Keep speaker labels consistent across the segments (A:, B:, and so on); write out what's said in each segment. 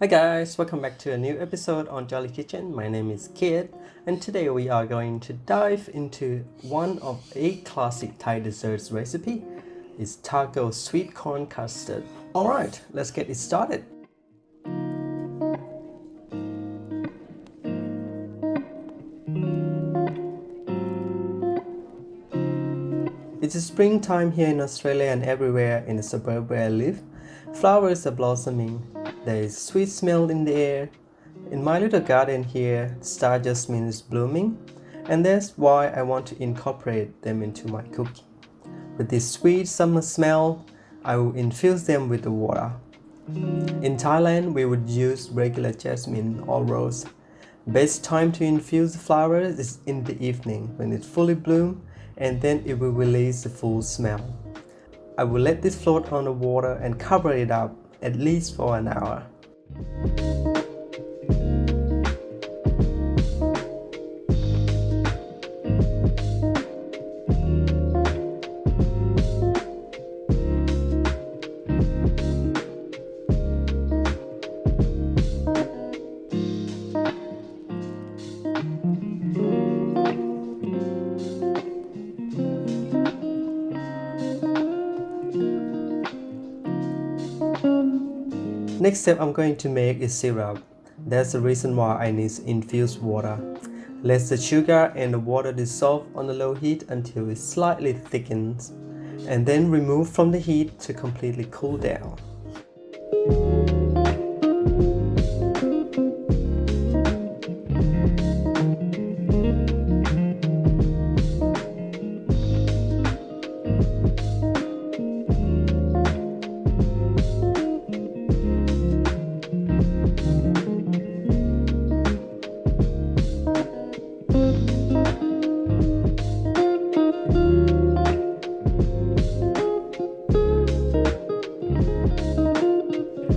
A: Hi guys, welcome back to a new episode on Jolly Kitchen. My name is Kiet, and today we are going to dive into one of a classic Thai desserts recipe. It's taco sweet corn custard. Alright, let's get it started. It's springtime here in Australia and everywhere in the suburb where I live. Flowers are blossoming. There is sweet smell in the air. In my little garden here, star jasmine is blooming, and that's why I want to incorporate them into my cooking. With this sweet summer smell, I will infuse them with the water. In Thailand, we would use regular jasmine or rose. Best time to infuse the flowers is in the evening when it fully blooms, and then it will release the full smell. I will let this float on the water and cover it up at least for an hour. Next step I'm going to make is syrup. That's the reason why I need infused water. Let the sugar and the water dissolve on the low heat until it slightly thickens, and then remove from the heat to completely cool down.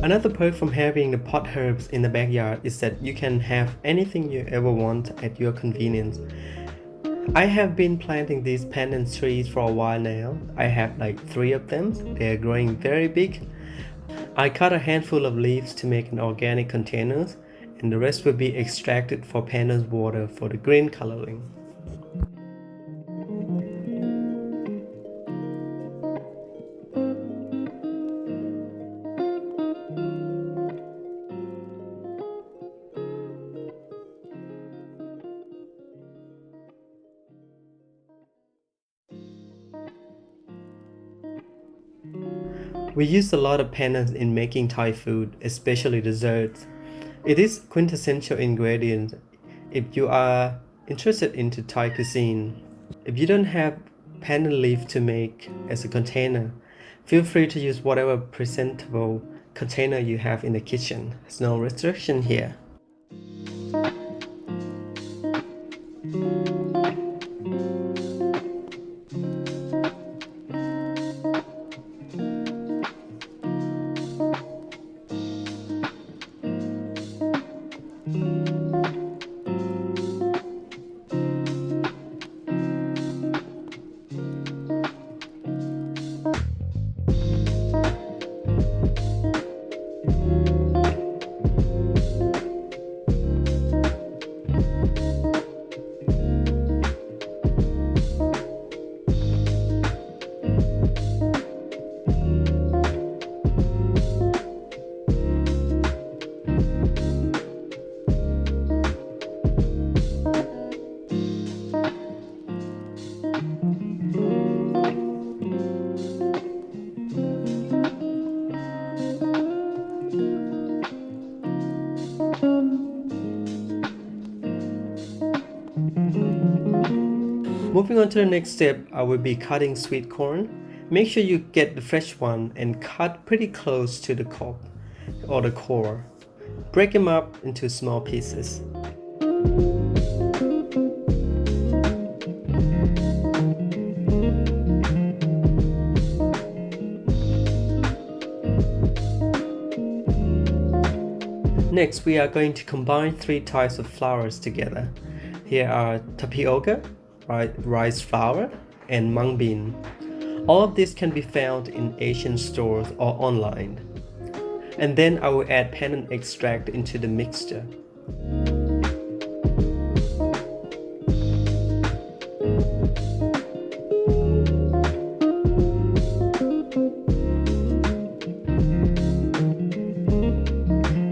A: Another perk from having the pot herbs in the backyard is that you can have anything you ever want at your convenience. I have been planting these pandan trees for a while now. I have like 3 of them. They are growing very big. I cut a handful of leaves to make an organic containers, and the rest will be extracted for pandan water for the green coloring. We use a lot of pandan in making Thai food, especially desserts. It is quintessential ingredient if you are interested into Thai cuisine. If you don't have pandan leaf to make as a container, feel free to use whatever presentable container you have in the kitchen. There's no restriction here. Moving on to the next step, I will be cutting sweet corn. Make sure you get the fresh one and cut pretty close to the cob or the core. Break them up into small pieces. Next, we are going to combine 3 types of flours together. Here are tapioca, rice flour, and mung bean. All of this can be found in Asian stores or online. And then I will add pandan extract into the mixture.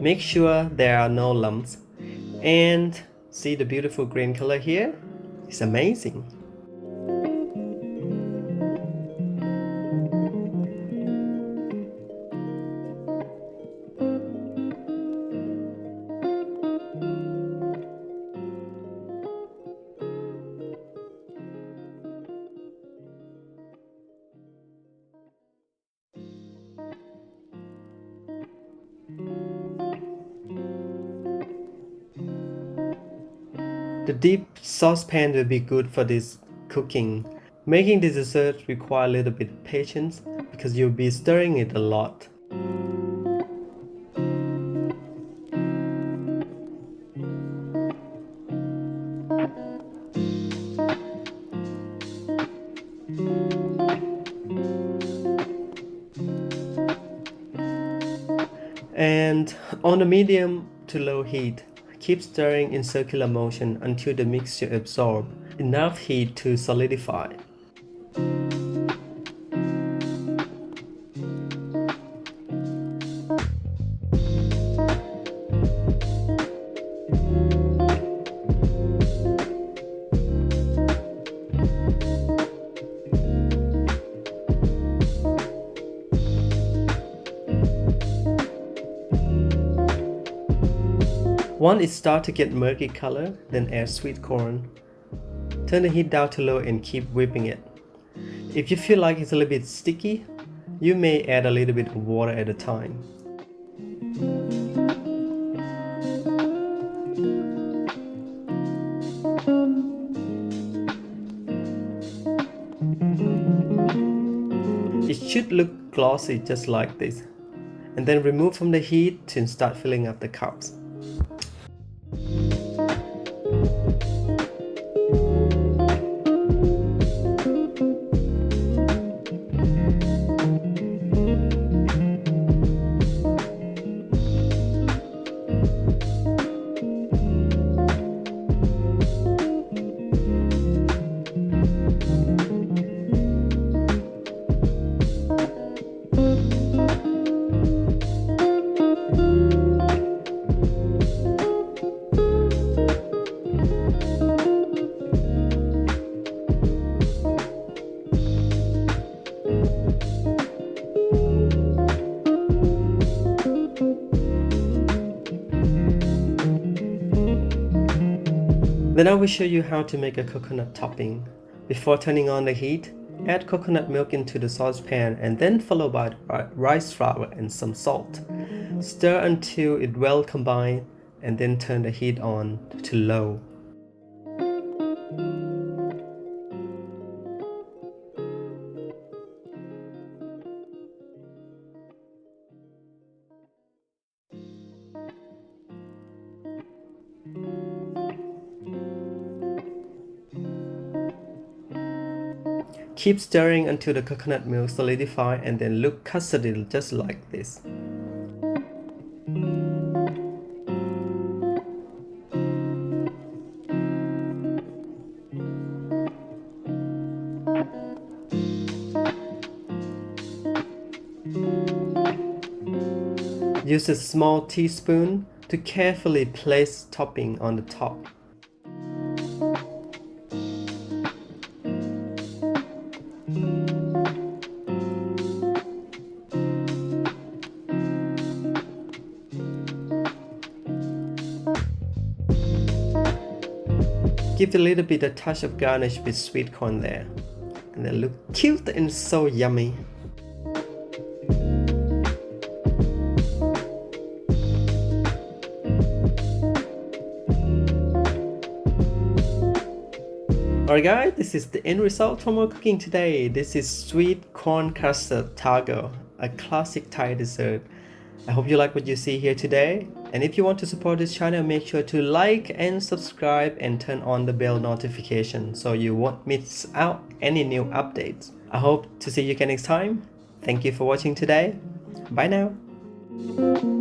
A: Make sure there are no lumps. And see the beautiful green color here? It's amazing. The deep saucepan will be good for this cooking. Making this dessert requires a little bit of patience because you'll be stirring it a lot. And on a medium to low heat, keep stirring in circular motion until the mixture absorbs enough heat to solidify. Once it starts to get murky color, then add sweet corn. Turn the heat down to low and keep whipping it. If you feel like it's a little bit sticky, you may add a little bit of water at a time. It should look glossy just like this. And then remove from the heat to start filling up the cups. Then I will show you how to make a coconut topping. Before turning on the heat, add coconut milk into the saucepan and then follow by rice flour and some salt. Stir until it well combined and then turn the heat on to low. Keep stirring until the coconut milk solidifies and then look custardy just like this. Use a small teaspoon to carefully place topping on the top. Give a little bit of touch of garnish with sweet corn there. And they look cute and so yummy. Alright guys, this is the end result from our cooking today. This is Sweet Corn Custard Tago, a classic Thai dessert. I hope you like what you see here today. And if you want to support this channel, make sure to like and subscribe and turn on the bell notification so you won't miss out any new updates. I hope to see you again next time. Thank you for watching today. Bye now. you